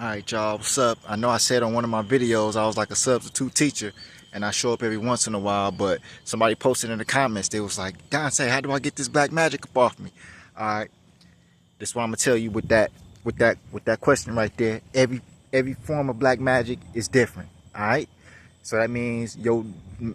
Alright y'all, what's up? I know I said on one of my videos I was like a substitute teacher and I show up every once in a while, but somebody posted in the comments, they was like, Dante, how do I get this black magic up off me? Alright, this is what I'm gonna tell you with that question right there. Every form of black magic is different. Alright? So that means your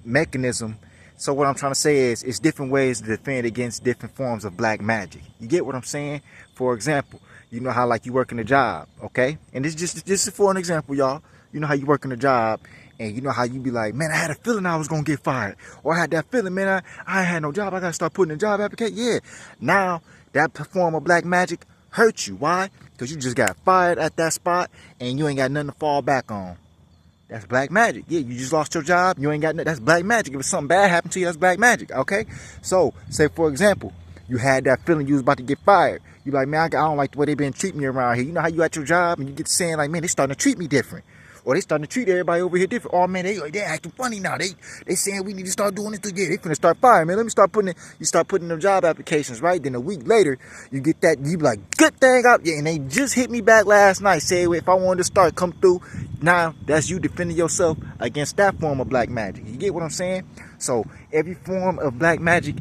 mechanism. So what I'm trying to say is it's different ways to defend against different forms of black magic. You get what I'm saying? For example, you know how like you work in a job, okay? And this is for an example, y'all. You know how you work in a job and you know how you be like, man, I had a feeling I was gonna get fired. Or I had that feeling, man, I ain't had no job. I gotta start putting in job application. Yeah. Now that form of black magic hurts you. Why? Because you just got fired at that spot and you ain't got nothing to fall back on. That's black magic. Yeah, you just lost your job. You ain't got nothing. That's black magic. If something bad happened to you, that's black magic. Okay? So, say for example, you had that feeling you was about to get fired. You like, man, I don't like the way they been treating me around here. You know how you at your job and you get saying like, man, they starting to treat me different. Or they starting to treat everybody over here different. Oh man, they acting funny now. They saying we need to start doing this. Yeah, they finna start firing, man. Let me start putting it. You start putting them job applications, right? Then a week later, you get that. You be like, good thing up. Yeah, and they just hit me back last night. Say if I wanted to start, come through. Now that's you defending yourself against that form of black magic. You get what I'm saying? So every form of black magic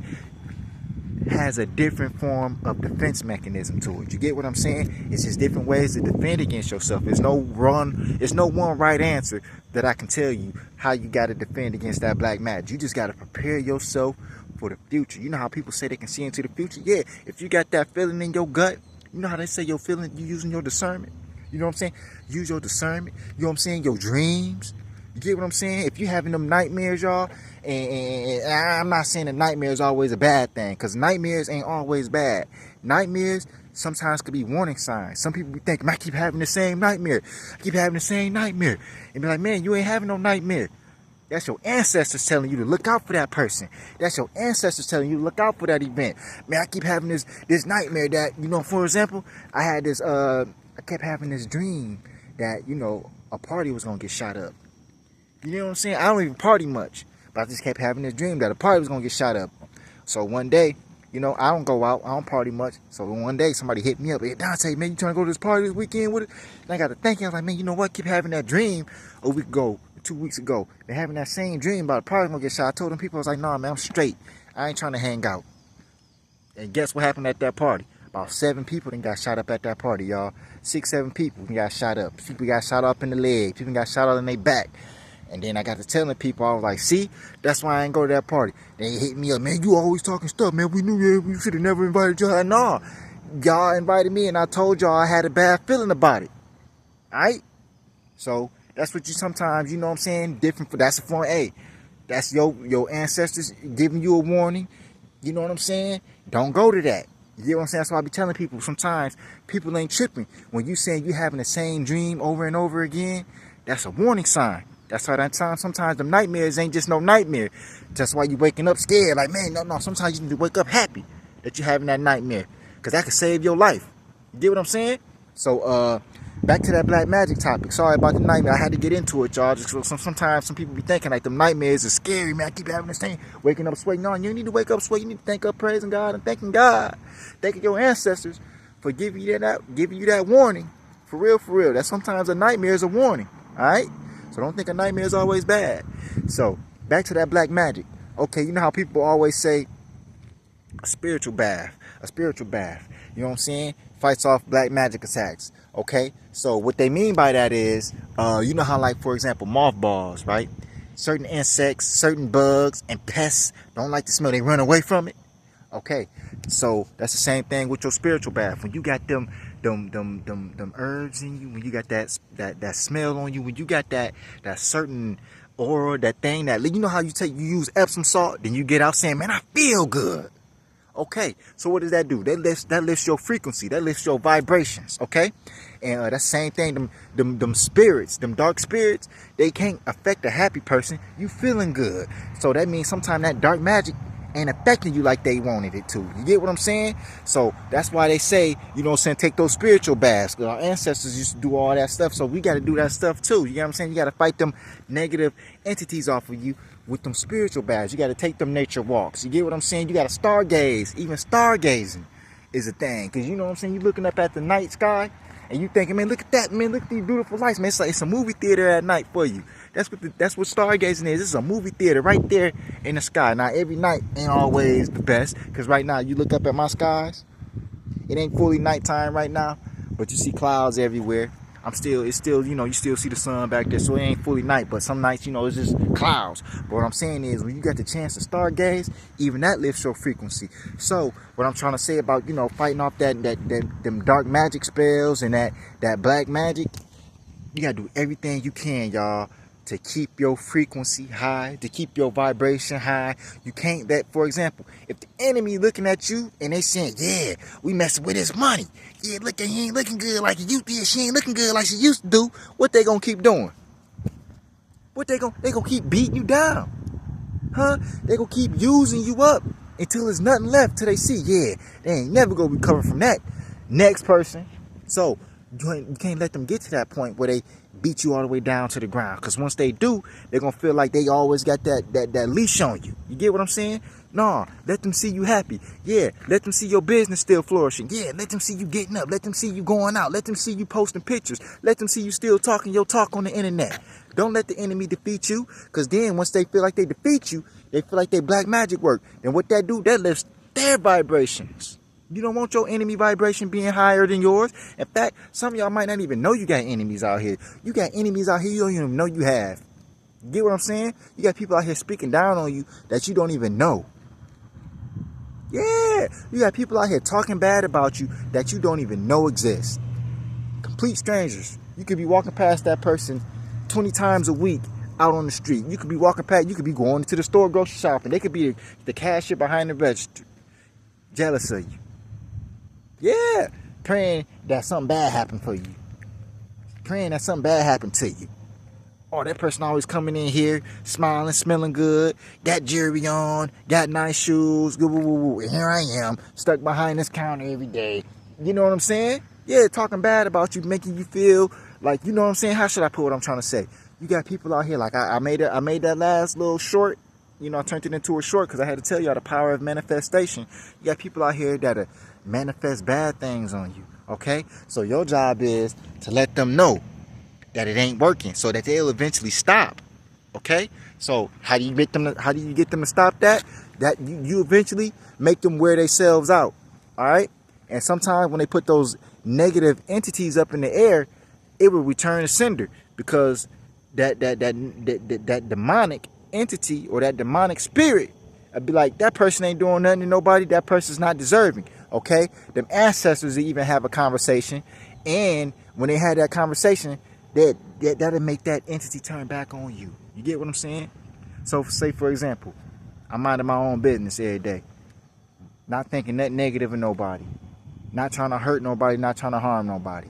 has a different form of defense mechanism to it. You get what I'm saying? It's just different ways to defend against yourself. There's no one right answer that I can tell you how you got to defend against that black magic. You just got to prepare yourself for the future. You know how people say they can see into the future? Yeah, if you got that feeling in your gut, you know how they say your feeling, you using your discernment. You know what I'm saying? Use your discernment. You know what I'm saying? Your dreams. You get what I'm saying? If you having them nightmares, y'all, and I'm not saying that nightmares is always a bad thing, because nightmares ain't always bad. Nightmares sometimes could be warning signs. Some people be thinking, I keep having the same nightmare. I keep having the same nightmare. And be like, man, you ain't having no nightmare. That's your ancestors telling you to look out for that person. That's your ancestors telling you to look out for that event. Man, I keep having this nightmare that, you know, for example, I had this, I kept having this dream that, you know, a party was going to get shot up. You know what I'm saying? I don't even party much, but I just kept having this dream that a party was going to get shot up. So one day, you know, I don't go out. I don't party much. So one day somebody hit me up. Hey, Dante, man, you trying to go to this party this weekend with it? And I got to thinking. I was like, man, you know what? Keep having that dream a week ago, 2 weeks ago. They're having that same dream about a party going to get shot. I told them people, I was like, nah, man, I'm straight. I ain't trying to hang out. And guess what happened at that party? About 7 people then got shot up at that party, y'all. 6, 7 people got shot up. People got shot up in the leg. People got shot up in their back. And then I got to telling people, I was like, see, that's why I ain't go to that party. They hit me up, man, you always talking stuff, man. We knew we should have never invited y'all. No, y'all invited me and I told y'all I had a bad feeling about it. All right? So that's what you sometimes, you know what I'm saying, different. That's a form A. That's your ancestors giving you a warning. You know what I'm saying? Don't go to that. You get what I'm saying? That's why I be telling people sometimes people ain't tripping. When you saying you having the same dream over and over again, that's a warning sign. That's why that time sometimes the nightmares ain't just no nightmare. That's why you waking up scared. Like, man, no. Sometimes you need to wake up happy that you're having that nightmare. Because that could save your life. You get what I'm saying? So, back to that black magic topic. Sorry about the nightmare. I had to get into it, y'all. Just sometimes some people be thinking like the nightmares are scary, man. I keep having this thing. Waking up sweating. No, you need to wake up sweating. You need to thank up praising God and thanking God. Thanking your ancestors for giving you that warning. For real. That sometimes a nightmare is a warning. Alright? So don't think a nightmare is always bad. So back to that black magic. Okay, you know how people always say a spiritual bath. You know what I'm saying? Fights off black magic attacks. Okay, so what they mean by that is, you know how like, for example, mothballs, right? Certain insects, certain bugs and pests don't like the smell. They run away from it. Okay, so that's the same thing with your spiritual bath. When you got them herbs in you, when you got that smell on you, when you got that certain aura, that thing that, you know how you use Epsom salt, then you get out saying, man, I feel good. Okay, so what does that do? That lifts your frequency, that lifts your vibrations. Okay, and that's the same thing. Them spirits, them dark spirits, they can't affect a happy person. You feeling good, so that means sometimes that dark magic ain't affecting you like they wanted it to. You get what I'm saying? So that's why they say, you know what I'm saying, take those spiritual baths. Our ancestors used to do all that stuff, so we got to do that stuff too. You get what I'm saying? You got to fight them negative entities off of you with them spiritual baths. You got to take them nature walks. You get what I'm saying? You got to stargaze. Even stargazing is a thing, because you know what I'm saying, you looking up at the night sky And you thinking, man, look at that, man, look at these beautiful lights, man. It's like it's a movie theater at night for you. That's what stargazing is. It's a movie theater right there in the sky. Now, every night ain't always the best, because right now, you look up at my skies, it ain't fully nighttime right now, but you see clouds everywhere. It's still, you still see the sun back there, so it ain't fully night, but some nights, it's just clouds. But what I'm saying is, when you got the chance to stargaze, even that lifts your frequency. So, what I'm trying to say about, fighting off them dark magic spells and that black magic, you gotta do everything you can, y'all, to keep your frequency high, to keep your vibration high. You can't for example, if the enemy looking at you and they saying, yeah, we messing with his money. Yeah, look, he ain't looking good like he used to. She ain't looking good like she used to do. What they gonna keep doing? They gonna keep beating you down. Huh? They gonna keep using you up until there's nothing left till they see, yeah, they ain't never gonna recover from that. Next person. So, you can't let them get to that point where they beat you all the way down to the ground. Because once they do, they're going to feel like they always got that leash on you. You get what I'm saying? No, let them see you happy. Yeah, let them see your business still flourishing. Yeah, let them see you getting up. Let them see you going out. Let them see you posting pictures. Let them see you still talking your talk on the internet. Don't let the enemy defeat you. Because then once they feel like they defeat you, they feel like they black magic work. And what that do, that lifts their vibrations. You don't want your enemy vibration being higher than yours. In fact, some of y'all might not even know you got enemies out here. You got enemies out here you don't even know you have. You get what I'm saying? You got people out here speaking down on you that you don't even know. Yeah, you got people out here talking bad about you that you don't even know exist. Complete strangers. You could be walking past that person 20 times a week out on the street. You could be walking past, you could be going to the store grocery shopping. They could be the cashier behind the register. Jealous of you. Yeah, praying that something bad happened for you. Praying that something bad happened to you. Oh, that person always coming in here, smiling, smelling good, got jewelry on, got nice shoes, and here I am, stuck behind this counter every day. You know what I'm saying? Yeah, talking bad about you, making you feel like, you know what I'm saying? How should I put what I'm trying to say? You got people out here, like I made that last little short, I turned it into a short because I had to tell y'all the power of manifestation. You got people out here that are manifest bad things on you, okay? So your job is to let them know that it ain't working so that they'll eventually stop, okay? So how do you get them to stop that? That you eventually make them wear themselves out, all right? And sometimes when they put those negative entities up in the air, it will return to sender, because that demonic entity or that demonic spirit, I'd be like, that person ain't doing nothing to nobody, that person's not deserving. Okay, them ancestors even have a conversation, and when they had that conversation, that'll make that entity turn back on you. You get what I'm saying? So, say for example, I'm minding my own business every day, not thinking nothing negative of nobody, not trying to hurt nobody, not trying to harm nobody.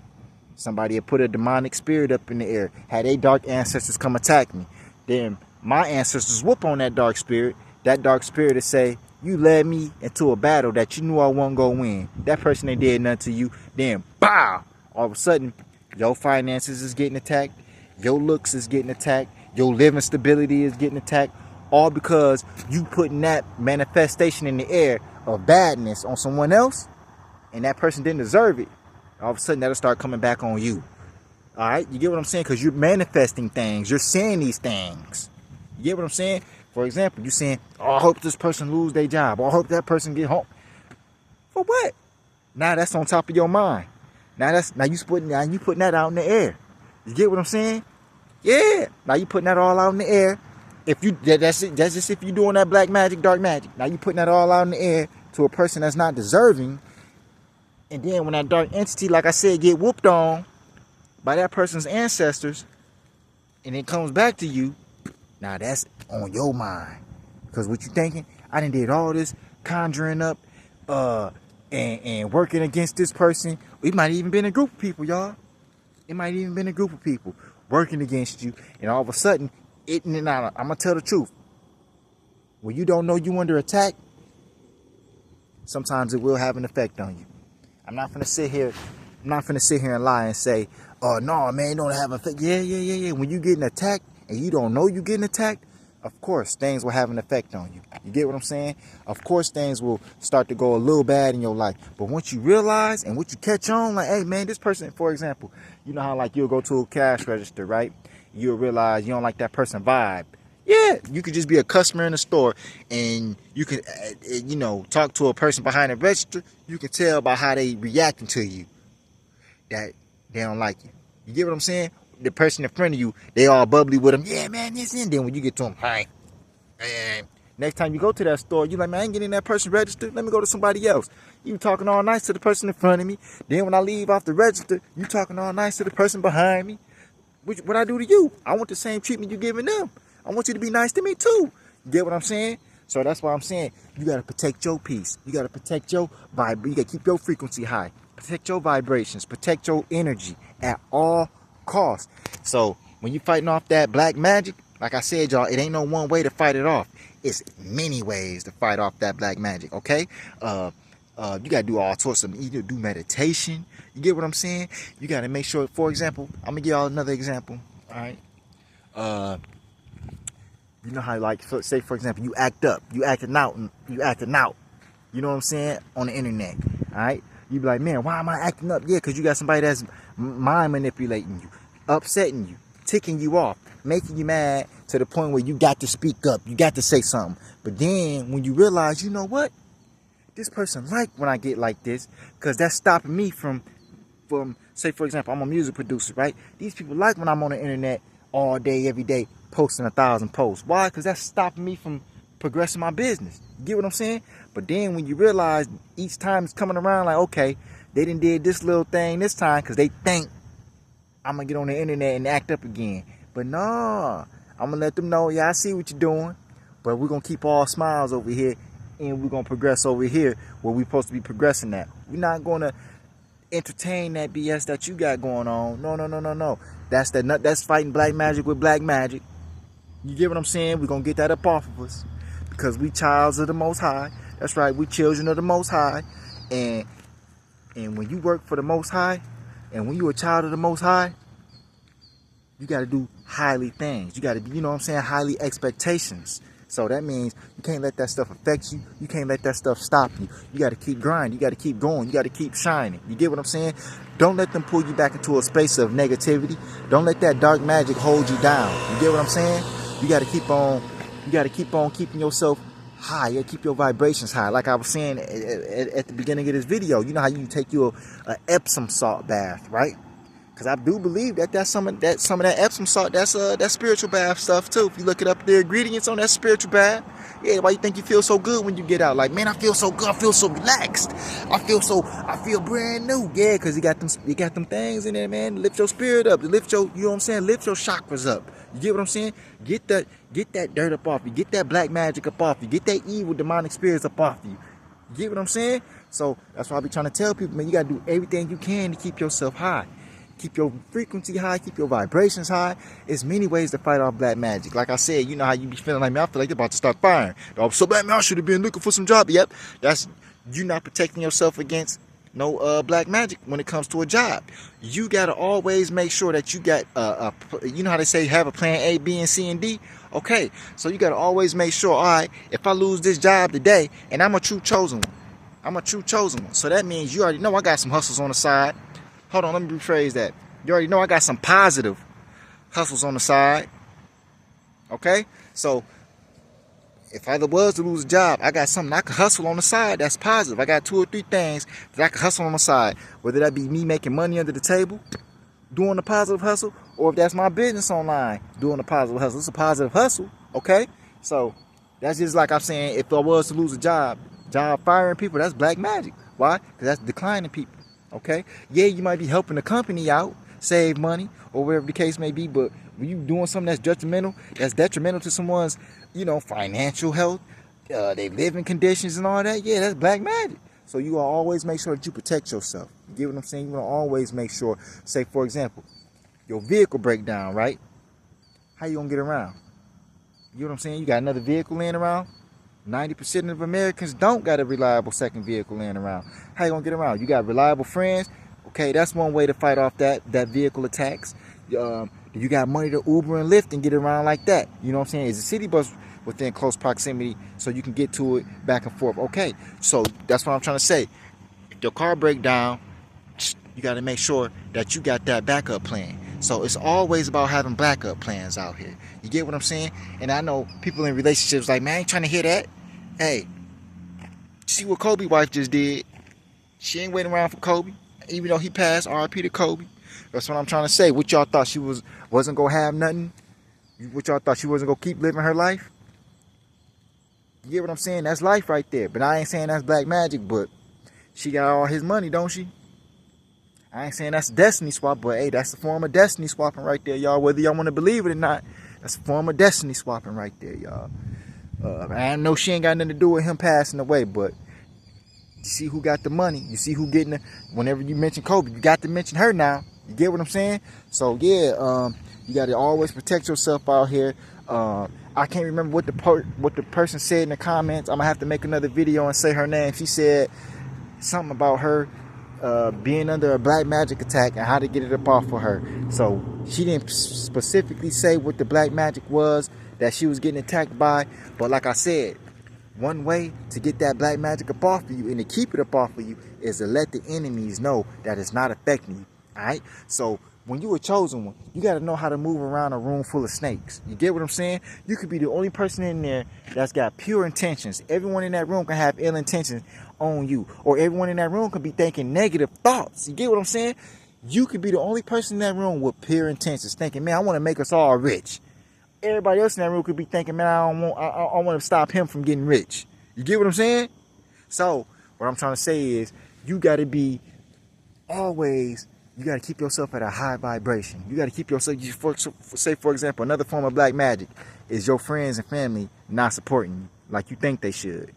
Somebody had put a demonic spirit up in the air, had they dark ancestors come attack me. Then my ancestors whoop on that dark spirit. That dark spirit to say, you led me into a battle that you knew I wasn't going to win. That person ain't did nothing to you. Then, bow! All of a sudden, your finances is getting attacked. Your looks is getting attacked. Your living stability is getting attacked. All because you putting that manifestation in the air of badness on someone else, and that person didn't deserve it. All of a sudden, that'll start coming back on you. All right? You get what I'm saying? Because you're manifesting things. You're saying these things. You get what I'm saying? For example, you saying, oh, I hope this person lose their job. Or I hope that person get home. For what? Now that's on top of your mind. Now you putting that out in the air. You get what I'm saying? Yeah. Now you putting that all out in the air. That's just if you're doing that black magic, dark magic. Now you putting that all out in the air to a person that's not deserving. And then when that dark entity, like I said, get whooped on by that person's ancestors, and it comes back to you, now that's on your mind. Because what you thinking? I done did all this conjuring up and working against this person. It might even been a group of people, y'all. It might even been a group of people working against you. And all of a sudden, I'm going to tell the truth. When you don't know you under attack, sometimes it will have an effect on you. I'm not going to sit here and lie and say, oh, no, man, don't have an effect. Yeah. When you getting attacked and you don't know you getting attacked, of course things will have an effect on you. You get what I'm saying? Of course things will start to go a little bad in your life. But once you realize and once you catch on, like, hey man, this person, for example, you know how like you'll go to a cash register, right? You'll realize you don't like that person vibe. Yeah, you could just be a customer in the store and you can, talk to a person behind the register. You can tell by how they reacting to you that they don't like you. You get what I'm saying? The person in front of you, they all bubbly with them. Yeah, man, this and then when you get to them, hi. And next time you go to that store, you like, man, I ain't getting that person registered. Let me go to somebody else. You talking all nice to the person in front of me. Then when I leave off the register, you talking all nice to the person behind me. What I do to you? I want the same treatment you giving them. I want you to be nice to me too. You get what I'm saying? So that's why I'm saying you got to protect your peace. You got to protect your vibe. You got to keep your frequency high. Protect your vibrations. Protect your energy at all costs. So when you fighting off that black magic, like I said, y'all, it ain't no one way to fight it off. It's many ways to fight off that black magic, okay? You got to do all sorts of, either do meditation. You get what I'm saying? You got to make sure, for example, I'm going to give y'all another example, all right? You know how, like, say, for example, you act up. You acting out. You know what I'm saying? On the internet, all right? You be like, man, why am I acting up? Yeah, because you got somebody that's mind manipulating you, upsetting you, ticking you off, making you mad to the point where you got to speak up. You got to say something. But then when you realize, you know what? This person like when I get like this because that's stopping me from, say, for example, I'm a music producer, right? These people like when I'm on the internet all day, every day, posting 1,000 posts. Why? Because that's stopping me from progressing my business. You get what I'm saying? But then when you realize each time it's coming around, like, okay, they done did this little thing this time because they think I'm going to get on the internet and act up again. But no, I'm going to let them know, yeah, I see what you're doing, but we're going to keep all smiles over here and we're going to progress over here where we're supposed to be progressing at. We're not going to entertain that BS that you got going on. No. That's fighting black magic with black magic. You get what I'm saying? We're going to get that up off of us because we childs of the Most High. That's right. We children of the Most High. And when you work for the Most High and when you're a child of the Most High, you got to do highly things. You got to, you know what I'm saying, highly expectations. So that means you can't let that stuff affect you. You can't let that stuff stop you. You got to keep grinding. You got to keep going. You got to keep shining. You get what I'm saying? Don't let them pull you back into a space of negativity. Don't let that dark magic hold you down. You get what I'm saying? You got to keep on. You got to keep on keeping yourself high. You got to keep your vibrations high. Like I was saying at the beginning of this video, you know how you take your Epsom salt bath, right? Because I do believe that some of that Epsom salt, that's spiritual bath stuff too. If you look it up, the ingredients on that spiritual bath, yeah, why you think you feel so good when you get out? Like, man, I feel so good. I feel so relaxed. I feel brand new. Yeah, because you got them things in there, man. Lift your spirit up. Lift your, you know what I'm saying? Lift your chakras up. You get what I'm saying? Get that dirt up off you. Get that black magic up off you. Get that evil demonic spirits up off you. You get what I'm saying? So that's why I be trying to tell people, man, you got to do everything you can to keep yourself high. Keep your frequency high, keep your vibrations high. There's many ways to fight off black magic. Like I said, you know how you be feeling like, man, I feel like they're about to start firing. Oh, so bad, man, I should have been looking for some job. Yep, that's you not protecting yourself against no black magic when it comes to a job. You got to always make sure that you got, you know how they say have a plan A, B, and C, and D? Okay, so you got to always make sure, all right, if I lose this job today, and I'm a true chosen one. So that means you already know I got some hustles on the side. Hold on, let me rephrase that. You already know I got some positive hustles on the side. Okay? So, if I was to lose a job, I got something I can hustle on the side that's positive. I got 2 or 3 things that I can hustle on the side. Whether that be me making money under the table, doing a positive hustle, or if that's my business online, doing a positive hustle. It's a positive hustle. Okay? So, that's just like I'm saying, if I was to lose a job firing people, that's black magic. Why? Because that's declining people. Okay, yeah, you might be helping the company out, save money, or whatever the case may be, but when you doing something that's detrimental to someone's, financial health, their living conditions and all that, yeah, that's black magic. So you gotta always make sure that you protect yourself. You get what I'm saying? You wanna always make sure, say for example, your vehicle break down, right? How you gonna get around? You know what I'm saying? You got another vehicle laying around? 90% of Americans don't got a reliable second vehicle laying around. How you gonna get around? You got reliable friends. Okay, that's one way to fight off that vehicle attacks. Do you got money to Uber and Lyft and get around like that? You know what I'm saying? Is the city bus within close proximity so you can get to it back and forth? Okay, so that's what I'm trying to say. If your car break down, you got to make sure that you got that backup plan. So it's always about having backup plans out here. You get what I'm saying? And I know people in relationships like, man, I ain't trying to hear that. Hey, see what Kobe wife just did? She ain't waiting around for Kobe, even though he passed. R.I.P. to Kobe. That's what I'm trying to say. What y'all thought she wasn't gonna have nothing? What y'all thought she wasn't gonna keep living her life? You get what I'm saying? That's life right there. But I ain't saying that's black magic, but she got all his money, don't she? I ain't saying that's destiny swap, but hey, that's the form of destiny swapping right there, y'all. Whether y'all want to believe it or not, that's a form of destiny swapping right there, y'all. I know she ain't got nothing to do with him passing away, but you see who got the money. You see who getting the. Whenever you mention Kobe, you got to mention her now. You get what I'm saying? So yeah, you got to always protect yourself out here. I can't remember what the person said in the comments. I'm gonna have to make another video and say her name. She said something about her being under a black magic attack and how to get it up off of her. So she didn't specifically say what the black magic was that she was getting attacked by, but like I said, one way to get that black magic up off of you and to keep it up off of you is to let the enemies know that it's not affecting you. All right, so when you a chosen one, you got to know how to move around a room full of snakes. You get what I'm saying? You could be the only person in there that's got pure intentions. Everyone in that room can have ill intentions on you, or everyone in that room could be thinking negative thoughts. You get what I'm saying? You could be the only person in that room with pure intentions, thinking, man, I want to make us all rich. Everybody else in that room could be thinking, man, I want to stop him from getting rich. You get what I'm saying? So what I'm trying to say is, you got to be always. You got to keep yourself at a high vibration. You got to keep yourself, say for example, another form of black magic is your friends and family not supporting you like you think they should.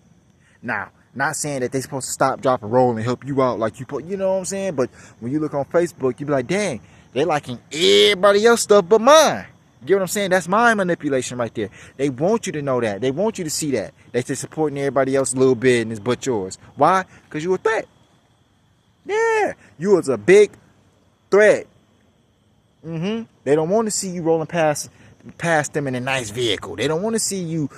Now, not saying that they supposed to stop, drop, and roll and help you out like you know what I'm saying? But when you look on Facebook, you be like, dang, they liking everybody else stuff but mine. You get what I'm saying? That's mind manipulation right there. They want you to know that. They want you to see that. They just supporting everybody else's little business but yours. Why? Because you a threat. Yeah, you was a big threat. They don't want to see you rolling past them in a nice vehicle. They don't want to see you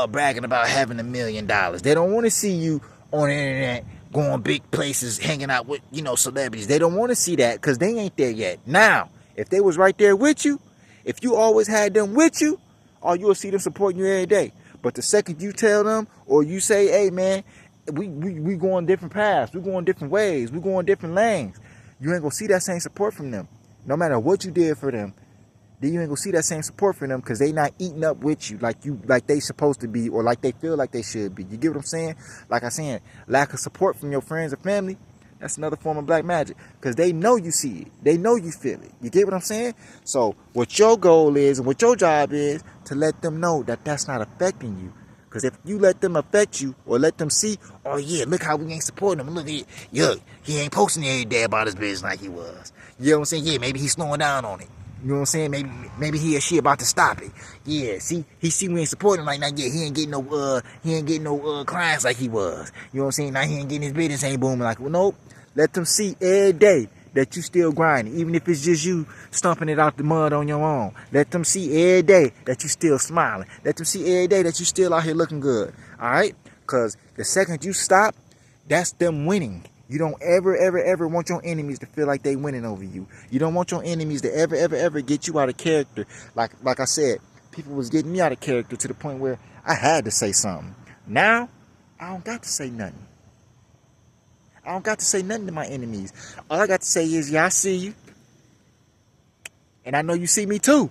bragging about having $1 million. They don't want to see you on the internet going big places, hanging out with celebrities. They don't want to see that because they ain't there yet. Now, if they was right there with you, if you always had them with you, all you'll see them supporting you every day. But the second you tell them or you say, hey man, we going different paths, we going different ways, we going different lanes, you ain't gonna see that same support from them. No matter what you did for them, then you ain't gonna see that same support from them because they not eating up with you like they supposed to be or like they feel like they should be. You get what I'm saying? Like I said, lack of support from your friends and family, that's another form of black magic because they know you see it. They know you feel it. You get what I'm saying? So what your goal is and what your job is to let them know that that's not affecting you. Because if you let them affect you or let them see, oh yeah, look how we ain't supporting him. Look at it. Yo, he ain't posting every day about his business like he was. You know what I'm saying? Yeah, maybe he's slowing down on it. You know what I'm saying? Maybe he or she about to stop it. Yeah, see we ain't supporting him like now. Yeah, he ain't getting no clients like he was. You know what I'm saying? Now he ain't getting his business ain't booming like, well, nope. Let them see every day that you still grinding, even if it's just you stomping it out the mud on your own. Let them see every day that you still smiling. Let them see every day that you still out here looking good. All right? Because the second you stop, that's them winning. You don't ever want your enemies to feel like they winning over you. You don't want your enemies to ever get you out of character. Like I said, people was getting me out of character to the point where I had to say something. Now, I don't got to say nothing. I don't got to say nothing to my enemies. All I got to say is, yeah, I see you. And I know you see me too.